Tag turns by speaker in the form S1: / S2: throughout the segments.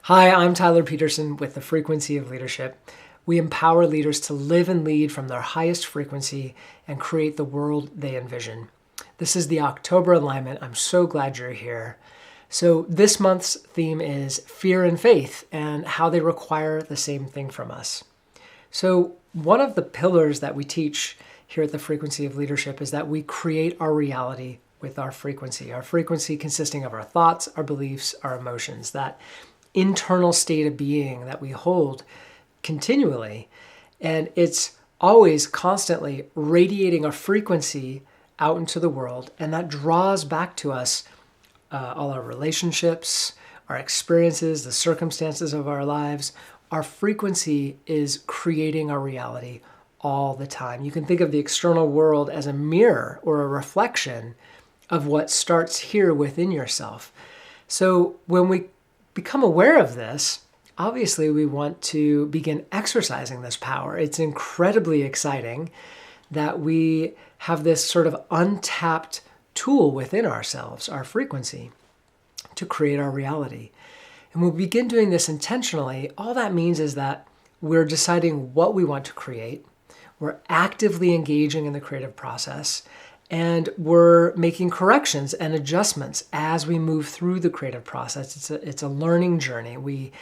S1: Hi, I'm Tyler Peterson with the Frequency of Leadership. We empower leaders to live and lead from their highest frequency and create the world they envision. This is the October alignment. I'm so glad you're here. So this month's theme is fear and faith and how they require the same thing from us. So one of the pillars that we teach here at the Frequency of Leadership is that we create our reality with our frequency consisting of our thoughts, our beliefs, our emotions, that internal state of being that we hold continually. And it's always constantly radiating a frequency out into the world, and that draws back to us all our relationships, our experiences, the circumstances of our lives. Our frequency is creating our reality all the time. You can think of the external world as a mirror or a reflection of what starts here within yourself. So when we become aware of this, obviously we want to begin exercising this power. It's incredibly exciting that we have this sort of untapped tool within ourselves, our frequency, to create our reality. And when we begin doing this intentionally, all that means is that we're deciding what we want to create, we're actively engaging in the creative process, and we're making corrections and adjustments as we move through the creative process. It's a learning journey. We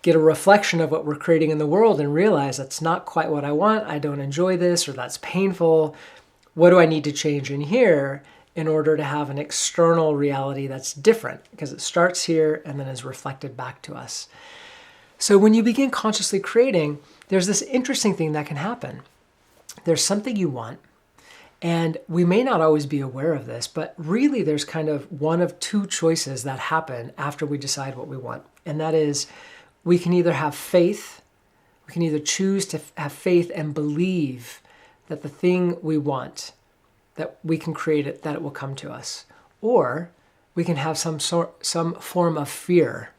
S1: get a reflection of what we're creating in the world and realize that's not quite what I want. I don't enjoy this, or that's painful. What do I need to change in here in order to have an external reality that's different? Because it starts here and then is reflected back to us. So when you begin consciously creating, there's this interesting thing that can happen. There's something you want, and we may not always be aware of this, but really there's kind of one of two choices that happen after we decide what we want. And that is, we can either have faith, we can either choose to have faith and believe that the thing we want, that we can create it, that it will come to us. Or we can have some form of fear.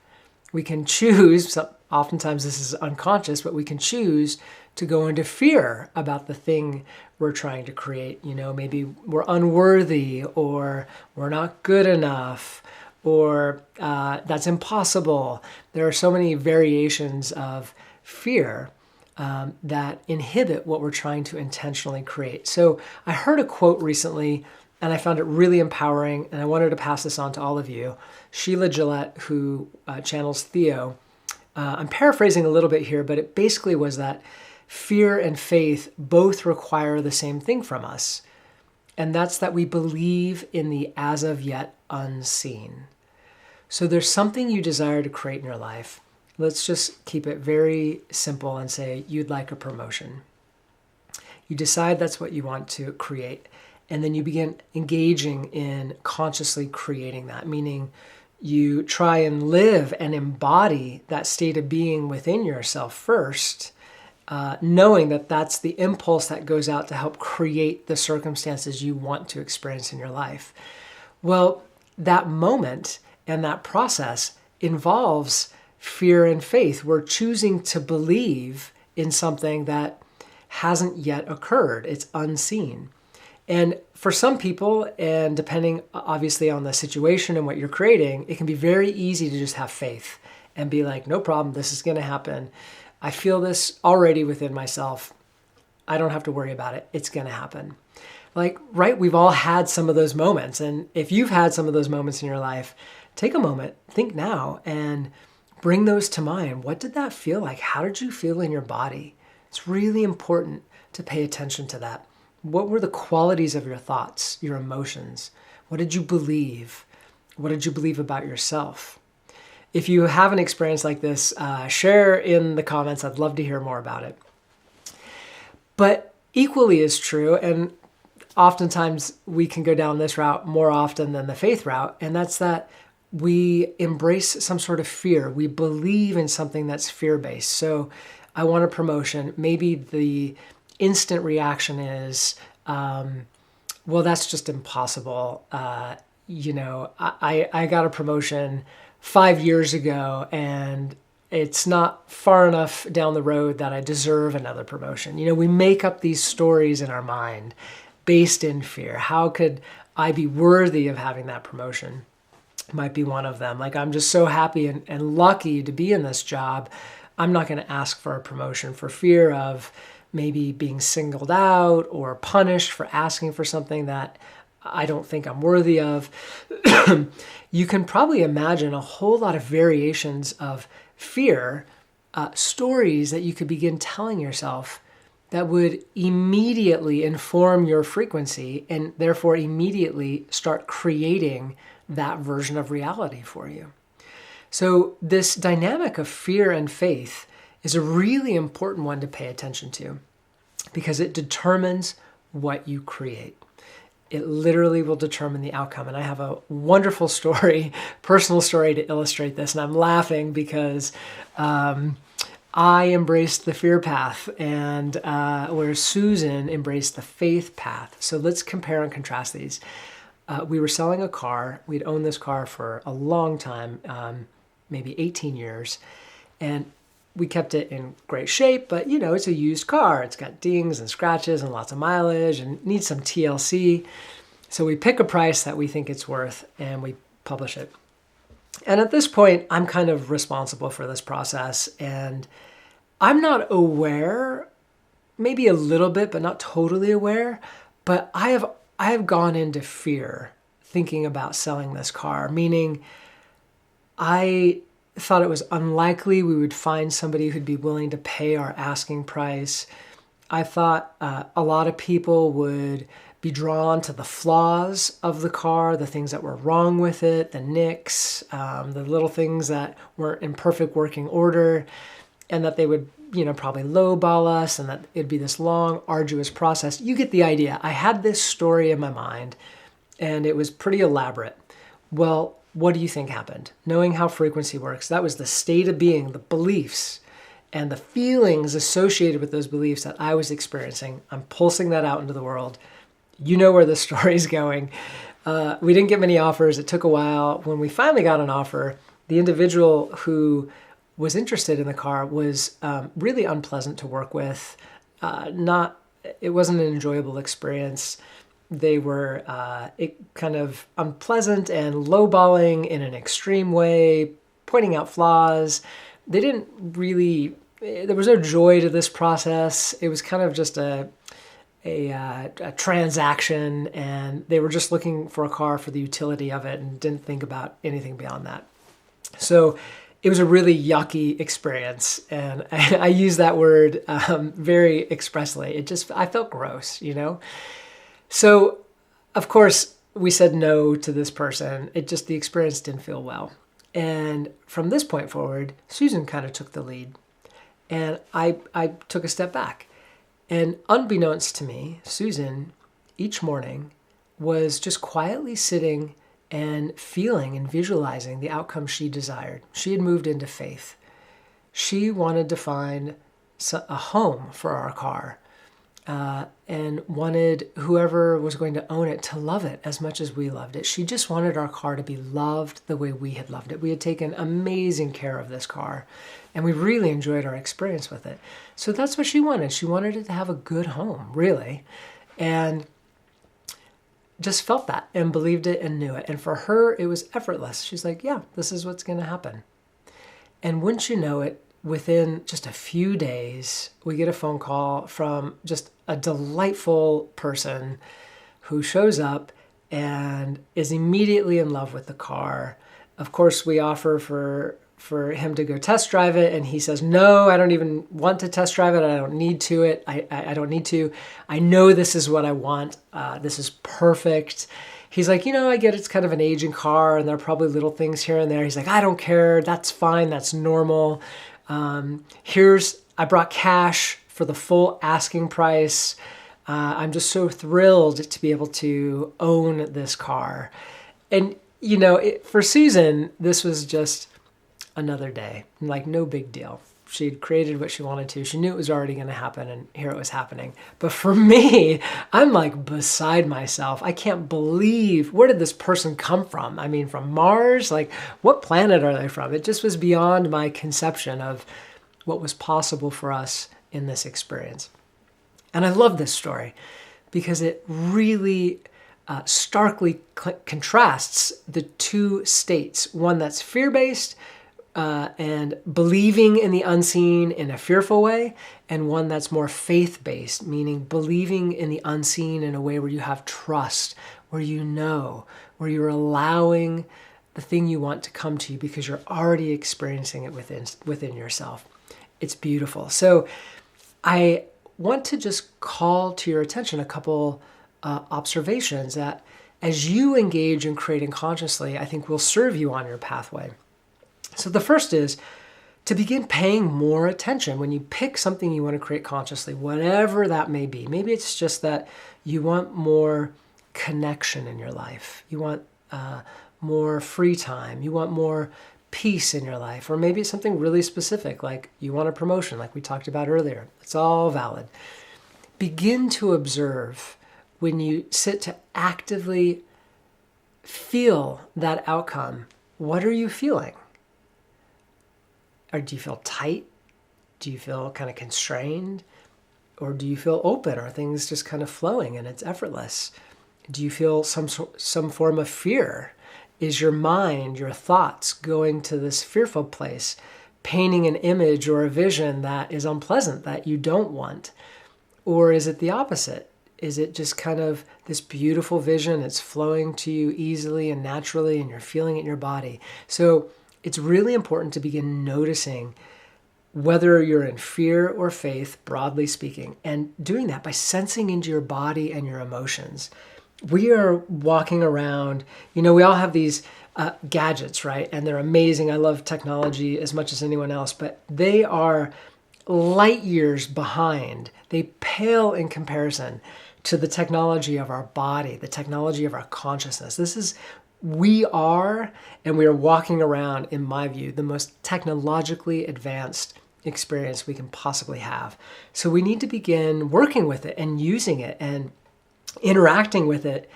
S1: We can choose, oftentimes this is unconscious, but we can choose to go into fear about the thing we're trying to create. Maybe we're unworthy, or we're not good enough, or that's impossible. There are so many variations of fear that inhibit what we're trying to intentionally create. So I heard a quote recently, and I found it really empowering, and I wanted to pass this on to all of you. Sheila Gillette, who channels Theo, I'm paraphrasing a little bit here, but it basically was that fear and faith both require the same thing from us, and that's that we believe in the as of yet unseen. So there's something you desire to create in your life. Let's just keep it very simple and say you'd like a promotion. You decide that's what you want to create, and then you begin engaging in consciously creating that, meaning you try and live and embody that state of being within yourself first, knowing that that's the impulse that goes out to help create the circumstances you want to experience in your life. Well, that moment and that process involves fear and faith. We're choosing to believe in something that hasn't yet occurred. It's unseen. And for some people, and depending obviously on the situation and what you're creating, it can be very easy to just have faith and be like, no problem, this is going to happen. I feel this already within myself. I don't have to worry about it. It's going to happen. Right? We've all had some of those moments. And if you've had some of those moments in your life, take a moment, think now, and bring those to mind. What did that feel like? How did you feel in your body? It's really important to pay attention to that. What were the qualities of your thoughts, your emotions? What did you believe? What did you believe about yourself? If you have an experience like this, share in the comments. I'd love to hear more about it. But equally as true, and oftentimes we can go down this route more often than the faith route, and that's that we embrace some sort of fear. We believe in something that's fear-based. So I want a promotion. Maybe the instant reaction is, well, that's just impossible. I got a promotion 5 years ago, and it's not far enough down the road that I deserve another promotion. We make up these stories in our mind based in fear. How could I be worthy of having that promotion? might be one of them. Like, I'm just so happy and lucky to be in this job. I'm not going to ask for a promotion for fear of maybe being singled out or punished for asking for something that I don't think I'm worthy of. You can probably imagine a whole lot of variations of fear, stories that you could begin telling yourself that would immediately inform your frequency and therefore immediately start creating that version of reality for you. So this dynamic of fear and faith is a really important one to pay attention to because it determines what you create. It literally will determine the outcome. And I have a wonderful story, personal story to illustrate this. And I'm laughing because I embraced the fear path and where Susan embraced the faith path. So let's compare and contrast these. We were selling a car. We'd owned this car for a long time, maybe 18 years. And we kept it in great shape, but it's a used car. It's got dings and scratches and lots of mileage and needs some TLC. So we pick a price that we think it's worth and we publish it. And at this point, I'm kind of responsible for this process. And I'm not aware, maybe a little bit, but not totally aware, but I have gone into fear thinking about selling this car, meaning I thought it was unlikely we would find somebody who'd be willing to pay our asking price. I thought a lot of people would be drawn to the flaws of the car, the things that were wrong with it, the nicks, the little things that weren't in perfect working order, and that they would, probably lowball us and that it'd be this long, arduous process. You get the idea. I had this story in my mind and it was pretty elaborate. Well, what do you think happened? Knowing how frequency works, that was the state of being, the beliefs and the feelings associated with those beliefs that I was experiencing. I'm pulsing that out into the world. You know where the story's going. We didn't get many offers. It took a while. When we finally got an offer, the individual who was interested in the car was really unpleasant to work with. It wasn't an enjoyable experience. They were kind of unpleasant and lowballing in an extreme way, pointing out flaws. They didn't really, there was no joy to this process. It was kind of just a transaction, and they were just looking for a car for the utility of it and didn't think about anything beyond that. So it was a really yucky experience, and I use that word very expressly. I felt gross, So, of course, we said no to this person. The experience didn't feel well. And from this point forward, Susan kind of took the lead. And I took a step back. And unbeknownst to me, Susan, each morning, was just quietly sitting and feeling and visualizing the outcome she desired. She had moved into faith. She wanted to find a home for our car. And wanted whoever was going to own it to love it as much as we loved it. She just wanted our car to be loved the way we had loved it. We had taken amazing care of this car, and we really enjoyed our experience with it. So that's what she wanted. She wanted it to have a good home, really, and just felt that and believed it and knew it. And for her, it was effortless. She's like, yeah, this is what's going to happen. And wouldn't you know it, within just a few days, we get a phone call from just a delightful person who shows up and is immediately in love with the car. Of course, we offer for him to go test drive it, and he says, no, I don't even want to test drive it. I don't need to. I don't need to. I know this is what I want. This is perfect. He's like, I get it's kind of an aging car, and there are probably little things here and there. He's like, I don't care. That's fine. That's normal. I brought cash for the full asking price. I'm just so thrilled to be able to own this car. And, for Susan, this was just another day, like no big deal. She'd created what she wanted to. She knew it was already going to happen, and here it was happening. But for me, I'm like beside myself. I can't believe, where did this person come from? I mean, from Mars? Like, what planet are they from? It just was beyond my conception of what was possible for us in this experience. And I love this story because it really starkly contrasts the two states, one that's fear-based and believing in the unseen in a fearful way, and one that's more faith-based, meaning believing in the unseen in a way where you have trust, where you know, where you're allowing the thing you want to come to you because you're already experiencing it within yourself. It's beautiful. So I want to just call to your attention a couple observations that as you engage in creating consciously, I think will serve you on your pathway. So the first is to begin paying more attention when you pick something you want to create consciously, whatever that may be. Maybe it's just that you want more connection in your life. You want more free time. You want more peace in your life. Or maybe it's something really specific, like you want a promotion, like we talked about earlier. It's all valid. Begin to observe when you sit to actively feel that outcome. What are you feeling? Or do you feel tight? Do you feel kind of constrained? Or do you feel open? Are things just kind of flowing and it's effortless? Do you feel some form of fear? Is your mind, your thoughts going to this fearful place, painting an image or a vision that is unpleasant, that you don't want? Or is it the opposite? Is it just kind of this beautiful vision? It's flowing to you easily and naturally, and you're feeling it in your body. So it's really important to begin noticing whether you're in fear or faith, broadly speaking, and doing that by sensing into your body and your emotions. We are walking around, we all have these gadgets, right? And they're amazing. I love technology as much as anyone else, but they are light years behind. They pale in comparison to the technology of our body, the technology of our consciousness. We are walking around, in my view, the most technologically advanced experience we can possibly have. So we need to begin working with it and using it and interacting with it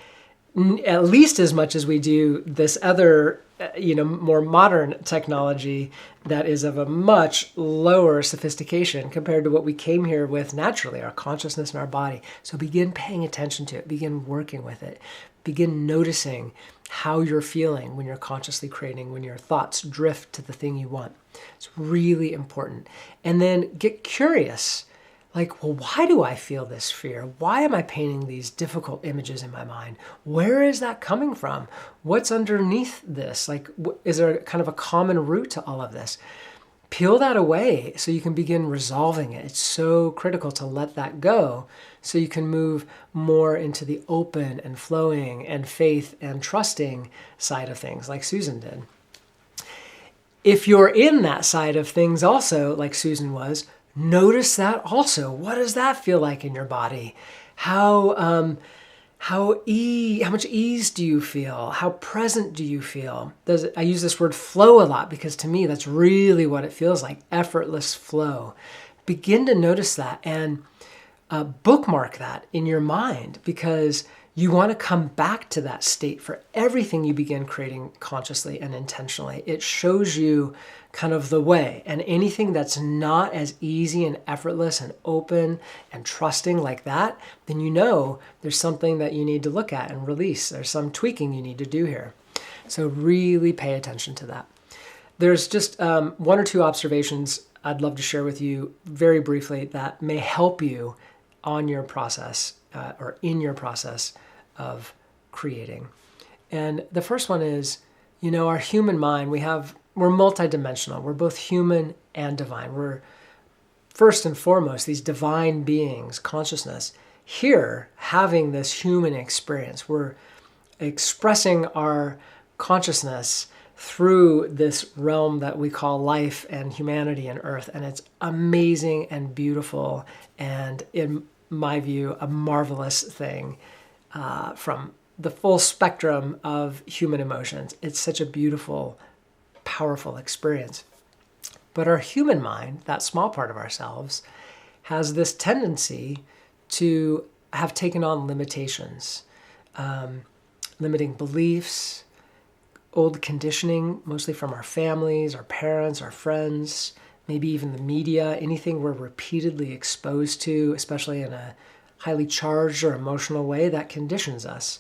S1: at least as much as we do this other, more modern technology that is of a much lower sophistication compared to what we came here with naturally, our consciousness and our body. So begin paying attention to it, begin working with it, begin noticing how you're feeling when you're consciously creating, when your thoughts drift to the thing you want. It's really important. And then get curious. Like, well, why do I feel this fear? Why am I painting these difficult images in my mind? Where is that coming from? What's underneath this? Like, is there kind of a common root to all of this? Peel that away so you can begin resolving it. It's so critical to let that go so you can move more into the open and flowing and faith and trusting side of things, like Susan did. If you're in that side of things also, like Susan was, notice that also. What does that feel like in your body? How much ease do you feel? How present do you feel? I use this word flow a lot because to me that's really what it feels like, effortless flow. Begin to notice that and bookmark that in your mind because you want to come back to that state for everything you begin creating consciously and intentionally. It shows you kind of the way. And anything that's not as easy and effortless and open and trusting like that, then there's something that you need to look at and release. There's some tweaking you need to do here. So really pay attention to that. There's just one or two observations I'd love to share with you very briefly that may help you on your process or in your process of creating. And the first one is, our human mind, we're multidimensional. We're both human and divine. We're first and foremost these divine beings, consciousness, here having this human experience. We're expressing our consciousness through this realm that we call life and humanity and earth. And it's amazing and beautiful and, in my view, a marvelous thing from the full spectrum of human emotions. It's such a beautiful, powerful experience. But our human mind, that small part of ourselves, has this tendency to have taken on limitations, limiting beliefs, old conditioning, mostly from our families, our parents, our friends, maybe even the media, anything we're repeatedly exposed to, especially in a highly charged or emotional way, that conditions us.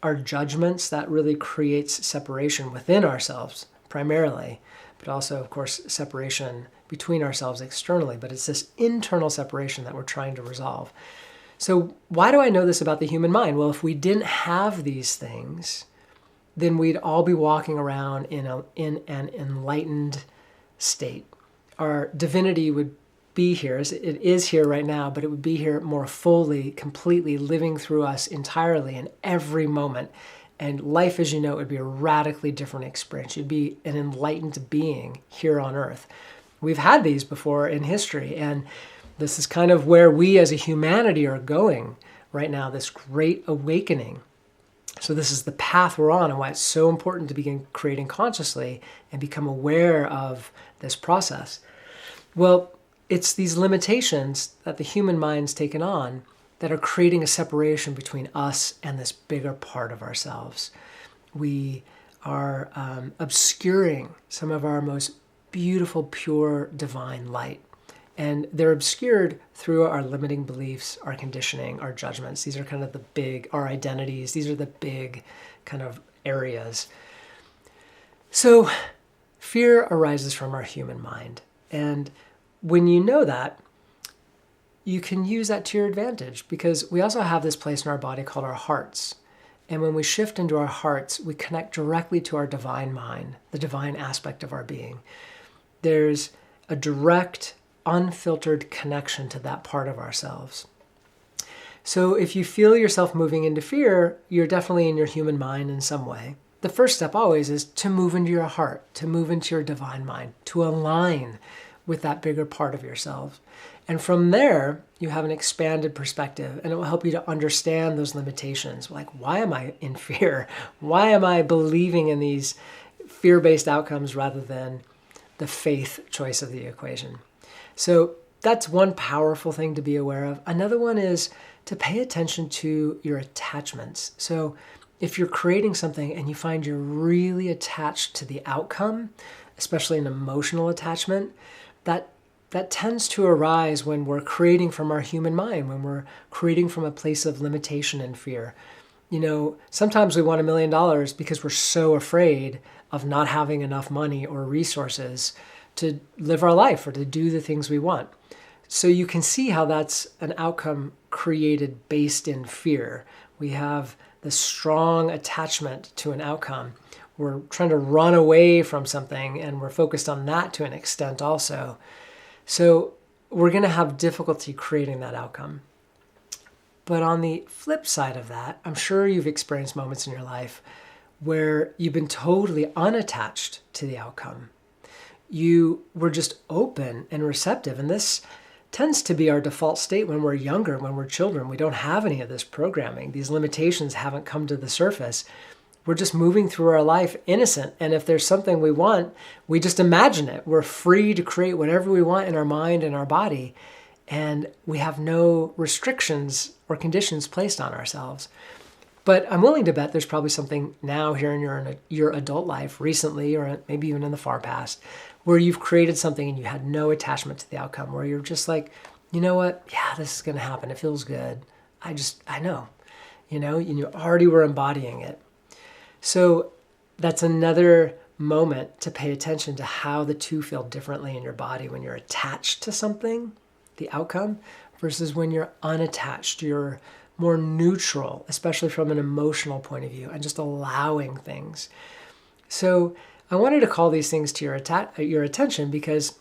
S1: our judgments, that really creates separation within ourselves primarily, but also, of course, separation between ourselves externally. But it's this internal separation that we're trying to resolve. So why do I know this about the human mind? Well, if we didn't have these things, then we'd all be walking around in an enlightened state. Our divinity would be here, it is here right now, but it would be here more fully, completely, living through us entirely in every moment. And life, as you know, would be a radically different experience. You'd be an enlightened being here on earth. We've had these before in history, and this is kind of where we as a humanity are going right now, this great awakening. So this is the path we're on, and why it's so important to begin creating consciously and become aware of this process. Well, it's these limitations that the human mind's taken on that are creating a separation between us and this bigger part of ourselves. We are obscuring some of our most beautiful, pure, divine light. And they're obscured through our limiting beliefs, our conditioning, our judgments. These are kind of our identities. These are the big kind of areas. So fear arises from our human mind. And when you know that, you can use that to your advantage, because we also have this place in our body called our hearts. And when we shift into our hearts, we connect directly to our divine mind, the divine aspect of our being. There's a direct, unfiltered connection to that part of ourselves. So if you feel yourself moving into fear, you're definitely in your human mind in some way. The first step always is to move into your heart, to move into your divine mind, to align with that bigger part of yourself. And from there, you have an expanded perspective, and it will help you to understand those limitations. Like, why am I in fear? Why am I believing in these fear-based outcomes rather than the faith choice of the equation? So that's one powerful thing to be aware of. Another one is to pay attention to your attachments. So if you're creating something and you find you're really attached to the outcome, especially an emotional attachment, that tends to arise when we're creating from our human mind, when we're creating from a place of limitation and fear. You know, sometimes we want $1 million because we're so afraid of not having enough money or resources to live our life or to do the things we want. So you can see how that's an outcome created based in fear. We have this strong attachment to an outcome. We're trying to run away from something, and we're focused on that to an extent also. So we're going to have difficulty creating that outcome. But on the flip side of that, I'm sure you've experienced moments in your life where you've been totally unattached to the outcome. You were just open and receptive. And this tends to be our default state when we're younger, when we're children. We don't have any of this programming. These limitations haven't come to the surface. We're just moving through our life innocent. And if there's something we want, we just imagine it. We're free to create whatever we want in our mind and our body. And we have no restrictions or conditions placed on ourselves. But I'm willing to bet there's probably something now here in your adult life recently, or maybe even in the far past, where you've created something and you had no attachment to the outcome, where you're just like, you know what? Yeah, this is going to happen. It feels good. I know, and you already were embodying it. So that's another moment to pay attention to how the two feel differently in your body when you're attached to something, the outcome, versus when you're unattached. You're more neutral, especially from an emotional point of view, and just allowing things. So I wanted to call these things to your attention because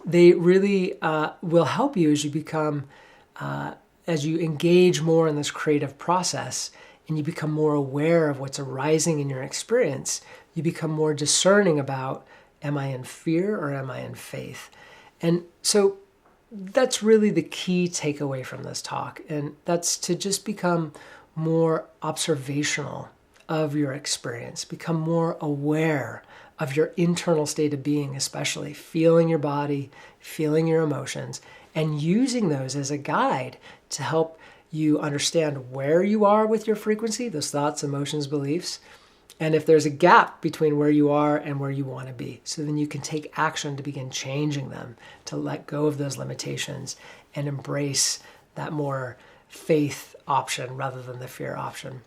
S1: they really will help you as you become, as you engage more in this creative process, and you become more aware of what's arising in your experience. You become more discerning about, am I in fear or am I in faith? And so that's really the key takeaway from this talk. And that's to just become more observational of your experience, become more aware of your internal state of being, especially feeling your body, feeling your emotions, and using those as a guide to help you understand where you are with your frequency, those thoughts, emotions, beliefs, and if there's a gap between where you are and where you want to be. So then you can take action to begin changing them, to let go of those limitations and embrace that more faith option rather than the fear option.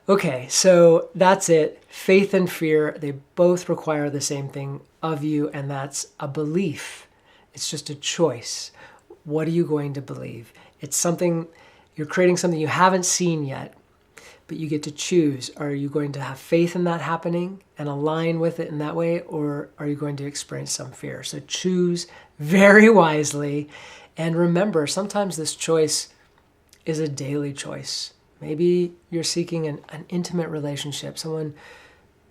S1: Okay, so that's it. Faith and fear, they both require the same thing of you, and that's a belief. It's just a choice. What are you going to believe? It's something, you're creating something you haven't seen yet, but you get to choose. Are you going to have faith in that happening and align with it in that way, or are you going to experience some fear? So choose very wisely, and remember, sometimes this choice is a daily choice. Maybe you're seeking an intimate relationship, someone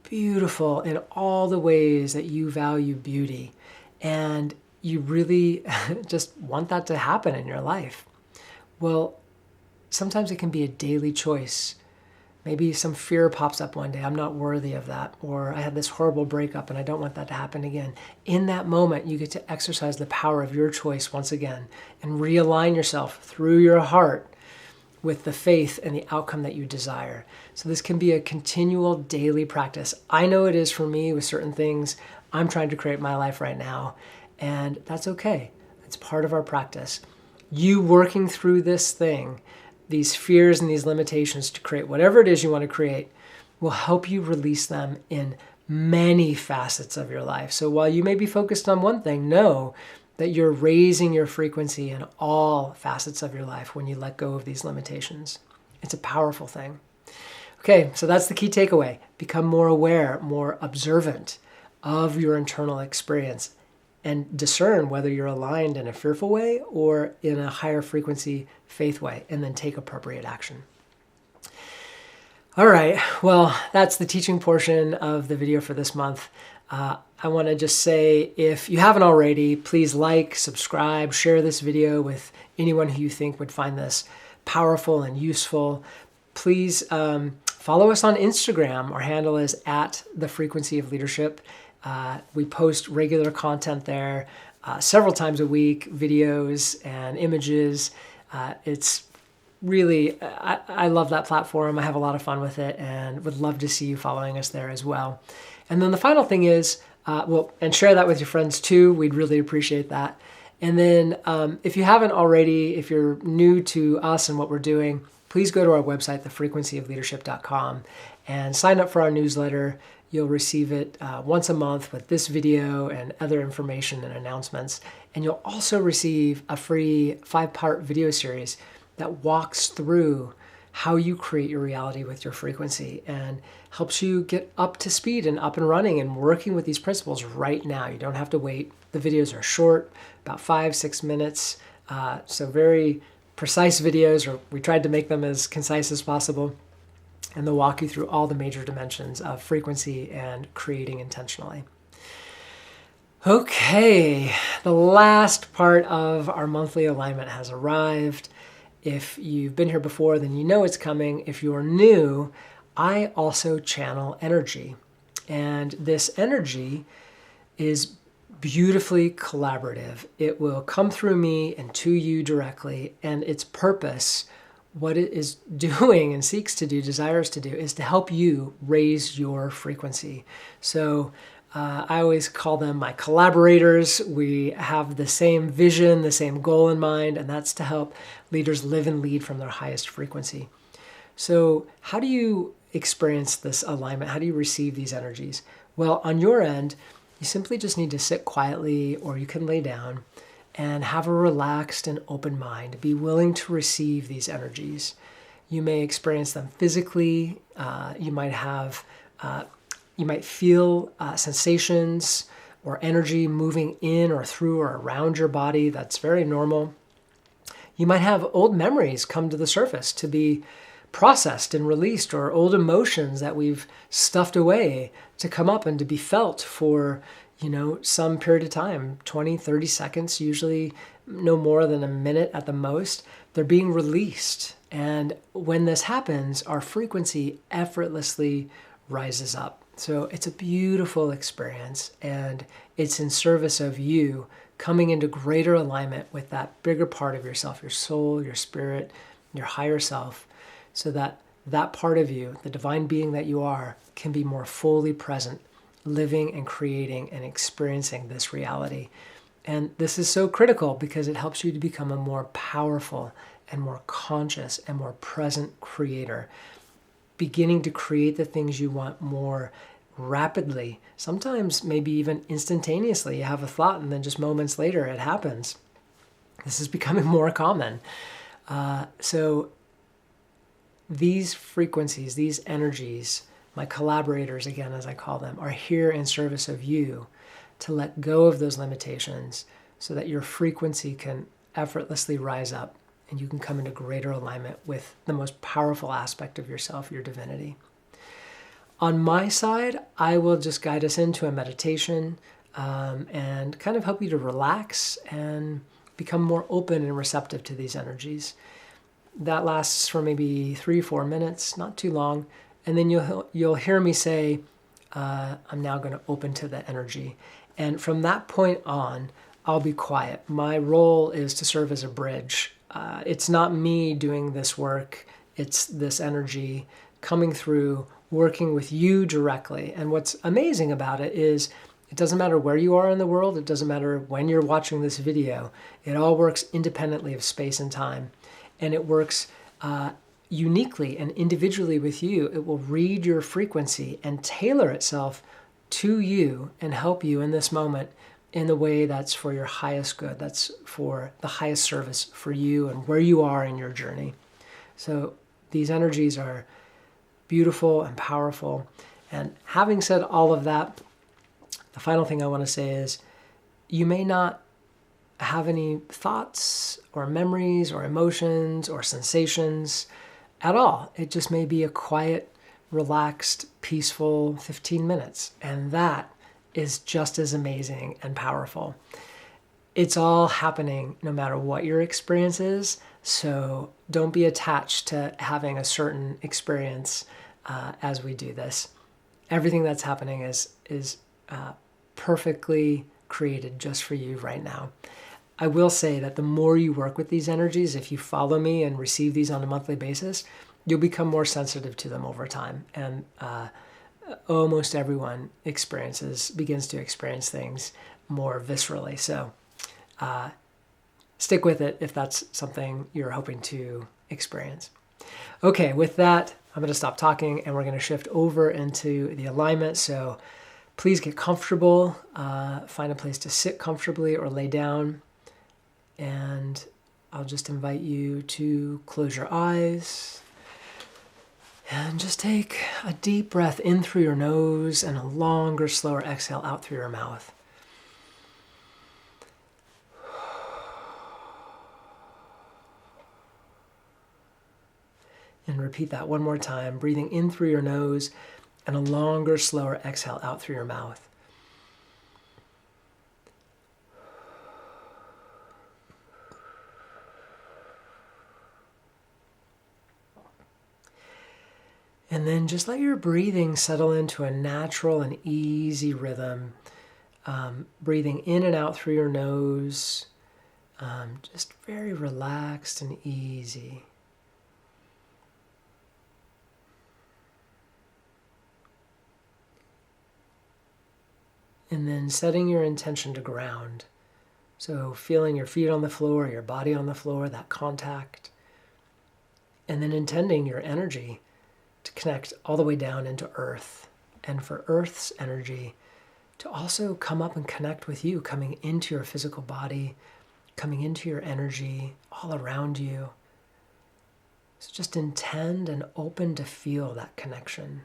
S1: beautiful in all the ways that you value beauty, and you really just want that to happen in your life. Well, sometimes it can be a daily choice. Maybe some fear pops up one day. I'm not worthy of that. Or I had this horrible breakup and I don't want that to happen again. In that moment, you get to exercise the power of your choice once again and realign yourself through your heart with the faith and the outcome that you desire. So this can be a continual daily practice. I know it is for me with certain things I'm trying to create in my life right now, and that's okay. It's part of our practice. You working through this thing, these fears and these limitations to create whatever it is you want to create, will help you release them in many facets of your life. So while you may be focused on one thing, know that you're raising your frequency in all facets of your life when you let go of these limitations. It's a powerful thing. Okay, so that's the key takeaway. Become more aware, more observant of your internal experience, and discern whether you're aligned in a fearful way or in a higher frequency faith way, and then take appropriate action. All right, well, that's the teaching portion of the video for this month. I want to just say, if you haven't already, please like, subscribe, share this video with anyone who you think would find this powerful and useful. Please follow us on Instagram. Our handle is @thefrequencyofleadership. We post regular content there several times a week, videos and images. It's really, I love that platform. I have a lot of fun with it and would love to see you following us there as well. And then the final thing is, and share that with your friends too. We'd really appreciate that. And then if you haven't already, if you're new to us and what we're doing, please go to our website, thefrequencyofleadership.com, and sign up for our newsletter. You'll receive it once a month with this video and other information and announcements. And you'll also receive a free 5-part video series that walks through how you create your reality with your frequency and helps you get up to speed and up and running and working with these principles right now. You don't have to wait. The videos are short, about 5-6 minutes. So very precise videos, or we tried to make them as concise as possible. And they'll walk you through all the major dimensions of frequency and creating intentionally. Okay, the last part of our monthly alignment has arrived. If you've been here before, then you know it's coming. If you're new, I also channel energy. And this energy is beautifully collaborative. It will come through me and to you directly, and its purpose, what it is doing and seeks to do, desires to do, is to help you raise your frequency. So I always call them my collaborators. We have the same vision, the same goal in mind, and that's to help leaders live and lead from their highest frequency. So how do you experience this alignment? How do you receive these energies? Well, on your end, you simply just need to sit quietly, or you can lay down and have a relaxed and open mind. Be willing to receive these energies. You may experience them physically. You might feel sensations or energy moving in or through or around your body. That's very normal. You might have old memories come to the surface to be processed and released, or old emotions that we've stuffed away to come up and to be felt for, some period of time, 20, 30 seconds, usually no more than a minute at the most. They're being released. And when this happens, our frequency effortlessly rises up. So it's a beautiful experience, and it's in service of you coming into greater alignment with that bigger part of yourself, your soul, your spirit, your higher self, so that that part of you, the divine being that you are, can be more fully present, living and creating and experiencing this reality. And this is so critical because it helps you to become a more powerful and more conscious and more present creator. beginning to create the things you want more rapidly. Sometimes maybe even instantaneously. You have a thought and then just moments later it happens. This is becoming more common. So these frequencies, these energies, my collaborators, again, as I call them, are here in service of you to let go of those limitations so that your frequency can effortlessly rise up and you can come into greater alignment with the most powerful aspect of yourself, your divinity. On my side, I will just guide us into a meditation and kind of help you to relax and become more open and receptive to these energies. That lasts for maybe 3-4 minutes, not too long. And then you'll hear me say, I'm now going to open to the energy. And from that point on, I'll be quiet. My role is to serve as a bridge. It's not me doing this work. It's this energy coming through, working with you directly. And what's amazing about it is it doesn't matter where you are in the world. It doesn't matter when you're watching this video. It all works independently of space and time. And it works uniquely and individually with you. It will read your frequency and tailor itself to you and help you in this moment in the way that's for your highest good, that's for the highest service for you and where you are in your journey. So these energies are beautiful and powerful. And having said all of that, the final thing I want to say is you may not have any thoughts or memories or emotions or sensations at all. It just may be a quiet, relaxed, peaceful 15 minutes. And that is just as amazing and powerful. It's all happening no matter what your experience is. So don't be attached to having a certain experience as we do this. Everything that's happening is perfectly created just for you right now. I will say that the more you work with these energies, if you follow me and receive these on a monthly basis, you'll become more sensitive to them over time. And almost everyone begins to experience things more viscerally. So stick with it if that's something you're hoping to experience. Okay, with that, I'm going to stop talking and we're going to shift over into the alignment. So please get comfortable, find a place to sit comfortably or lay down. And I'll just invite you to close your eyes and just take a deep breath in through your nose and a longer, slower exhale out through your mouth. And repeat that one more time, breathing in through your nose and a longer, slower exhale out through your mouth. And then just let your breathing settle into a natural and easy rhythm. Breathing in and out through your nose, just very relaxed and easy. And then setting your intention to ground. So feeling your feet on the floor, your body on the floor, that contact. And then intending your energy to connect all the way down into Earth. And for Earth's energy to also come up and connect with you, coming into your physical body, coming into your energy all around you. So just intend and open to feel that connection.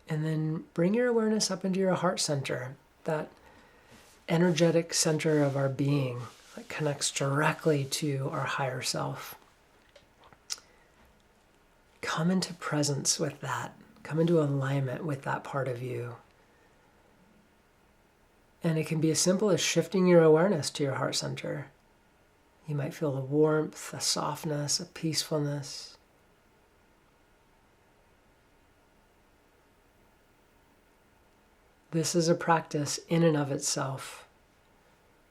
S1: And then bring your awareness up into your heart center, that energetic center of our being that connects directly to our higher self. Come into presence with that. Come into alignment with that part of you. And it can be as simple as shifting your awareness to your heart center. You might feel a warmth, a softness, a peacefulness. This is a practice in and of itself,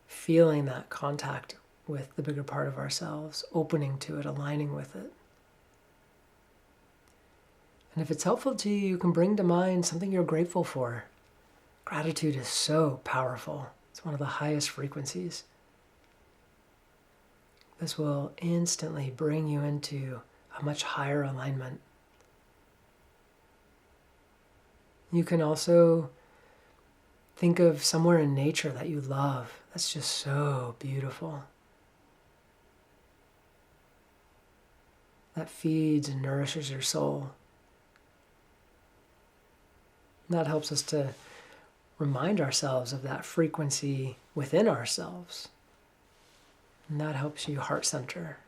S1: feeling that contact with the bigger part of ourselves, opening to it, aligning with it. And if it's helpful to you, you can bring to mind something you're grateful for. Gratitude is so powerful. It's one of the highest frequencies. This will instantly bring you into a much higher alignment. You can also think of somewhere in nature that you love. That's just so beautiful. That feeds and nourishes your soul. And that helps us to remind ourselves of that frequency within ourselves. And that helps you heart center.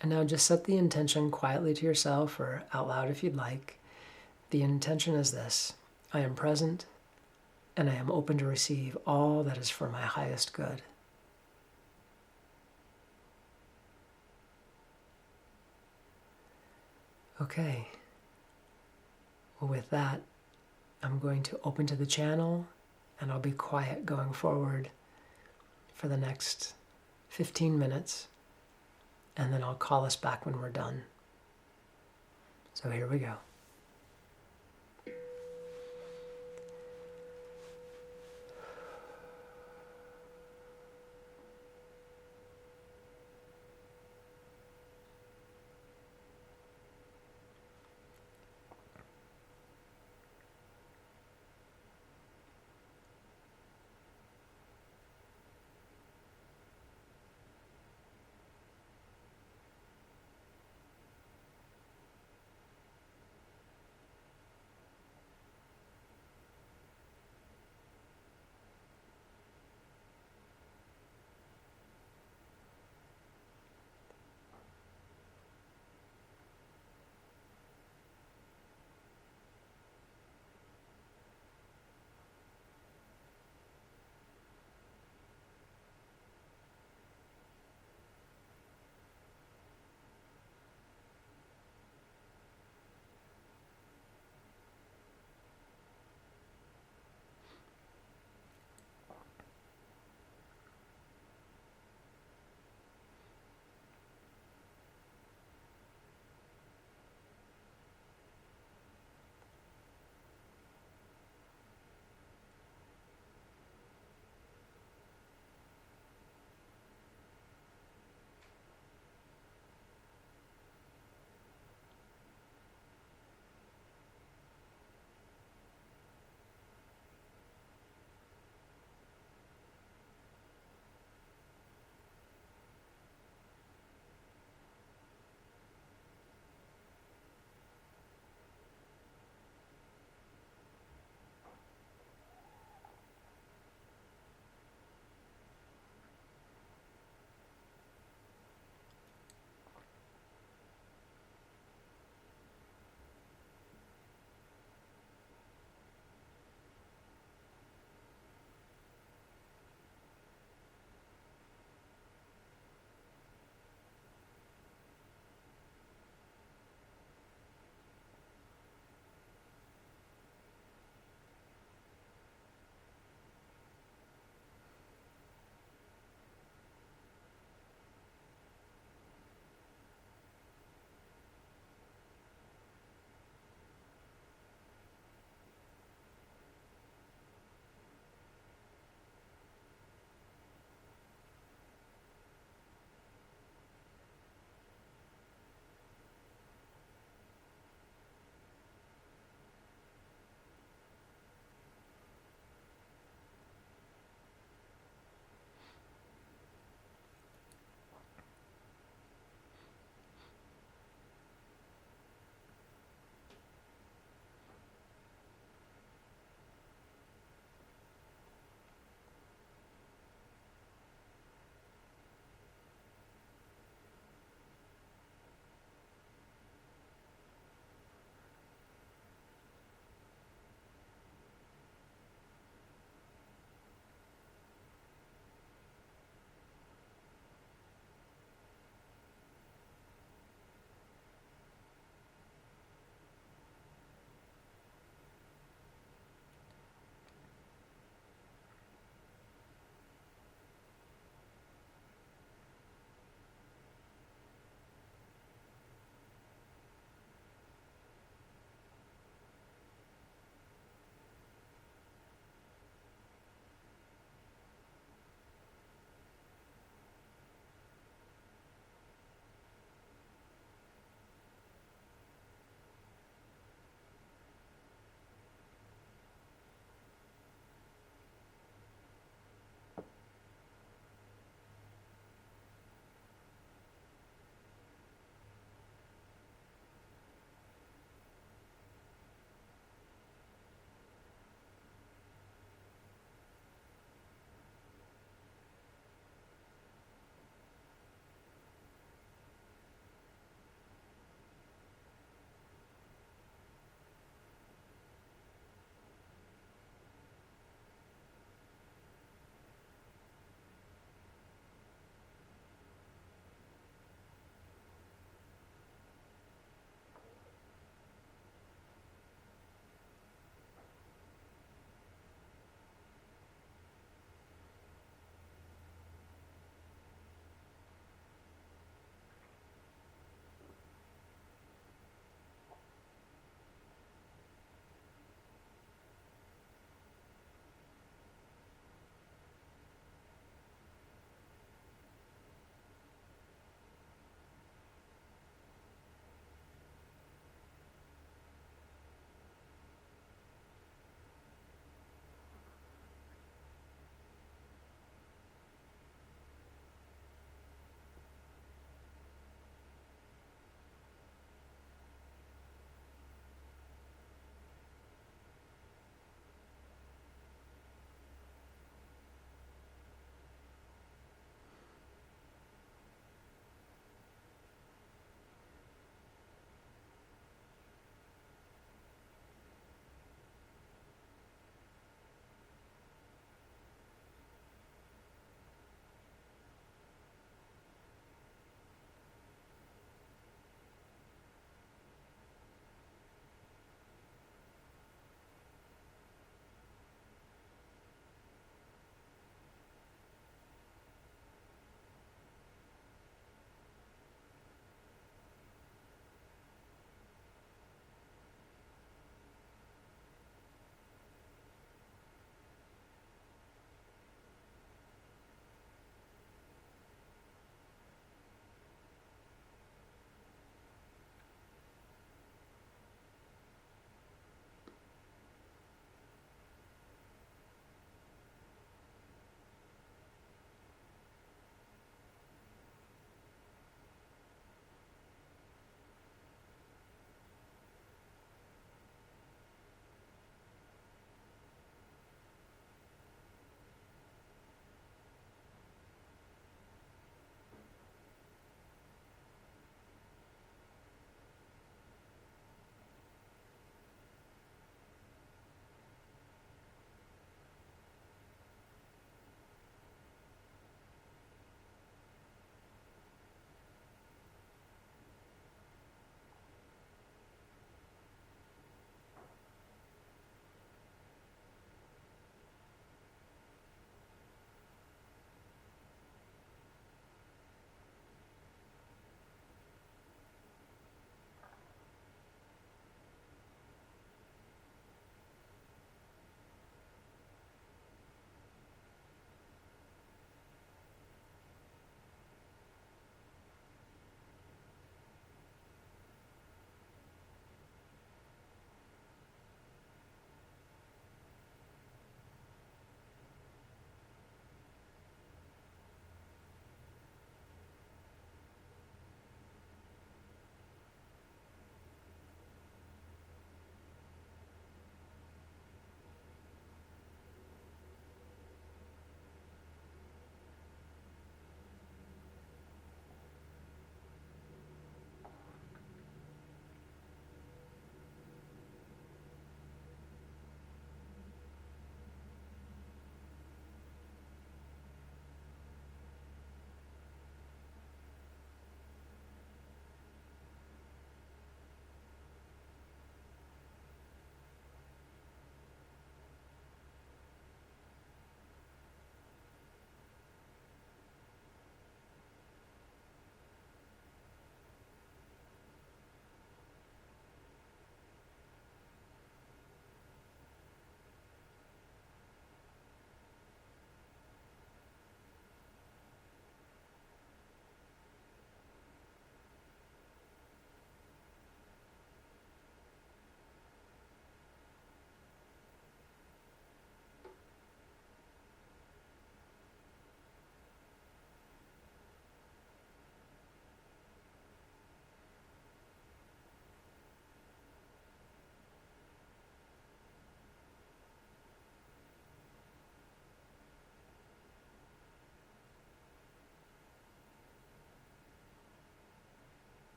S1: And now just set the intention quietly to yourself or out loud if you'd like. The intention is this: I am present and I am open to receive all that is for my highest good. Okay. Well, with that, I'm going to open to the channel and I'll be quiet going forward for the next 15 minutes. And then I'll call us back when we're done. So here we go.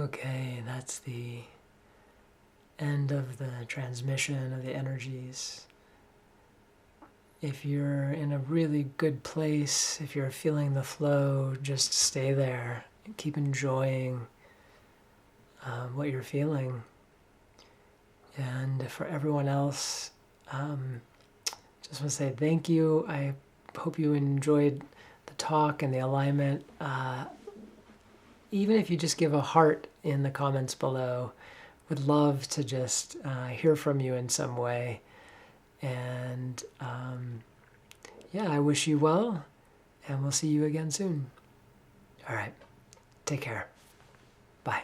S1: Okay, that's the end of the transmission of the energies. If you're in a really good place, if you're feeling the flow, just stay there. Keep enjoying what you're feeling. And for everyone else, just want to say thank you. I hope you enjoyed the talk and the alignment. Even if you just give a heart in the comments below, would love to just hear from you in some way. And yeah, I wish you well, and we'll see you again soon. All right, take care. Bye.